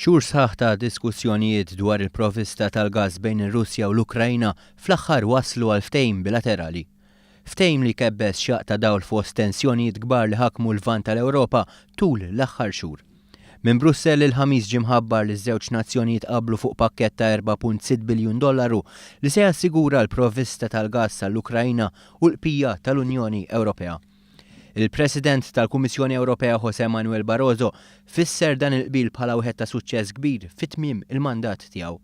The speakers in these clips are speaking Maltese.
Xhur sħaħ ta' diskussjonijiet dwar il-provvista tal-gass bejn ir-Russja u l-Ukrajna fl-aħħar waslu għal ftehim bilaterali. Ftehim li kebbes xaq ta' dawl fost tensjonijiet kbar li ħakmu l-vant tal-Ewropa tul l-aħħar xhur. Minn Brussell il-ħamis ġimħabbar li ż-żewġ nazzjonijiet qablu fuq pakkett ta' $4.6 biljun li se jassigura l-provvista tal-gass għall-Ukrajna u l-qbija tal-Unjoni Ewropea. Il-President tal-Kummissjoni Ewropea José Manuel Barroso fisser dan il-qbil bħala wieħed ta' suċċess kbir fit-tmiem il-mandat tiegħu.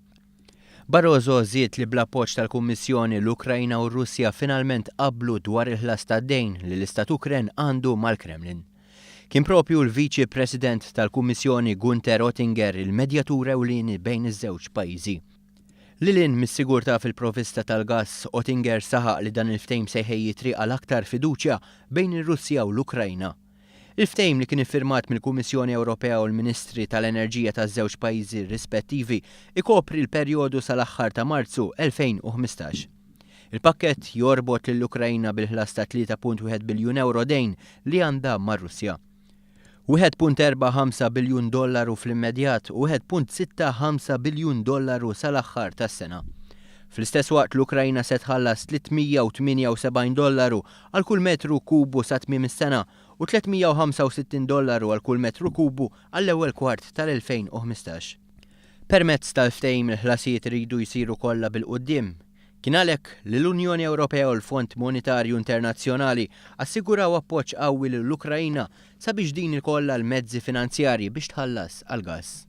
Barroso żied li bl-appoġġ tal-Kummissjoni l-Ukrajna u r-Russja finalment qablu dwar il-ħlas tad-dejn li l-Istat Ukren għandu mal-Kremlin. Kien propju l-Viċi President tal-Kummissjoni Günther Oettinger il-medjatur ewlieni bejn iż-żewġ pajjiżi. Lilin mis-sigurtà fil-provvista tal-gass, Oettinger saħaq li dan il-ftehim se jħejji triq għal aktar fiduċja bejn ir-Russja u l-Ukrajna. Il-ftehim li kien iffirmat mill-Kummissjoni Ewropea u l-Ministri tal-Enerġija taż-żewġ pajjiżi rispettivi ikopri l-perjodu sal-aħħar ta' Marzu 2015. Il-pakkett jorbot lill-Ukrajna bil-ħlas ta' €3.1 biljun dejn li għandha mar-Russja. $1.45 biljun fl-immedjat u $1.65 biljun sal-aħħar tas-sena. Fl-istess waqt l-Ukrajna se tħallas $378 għal kull metru kubu sa tmiem is-sena u $365 għal kull metru kubu għall-ewwel kwart tal-2015. Permezz tal-ftehim il-ħlasijiet iridu jsiru kollha bil-quddiem. Kien għalhekk li l-Unjoni Ewropea u l-Fond Monetarju Internazzjonali assiguraw appoġġ qawwi lill-Ukrajna sabiex din ikollha l-mezzi finanzjarji biex tħallas għall-gass.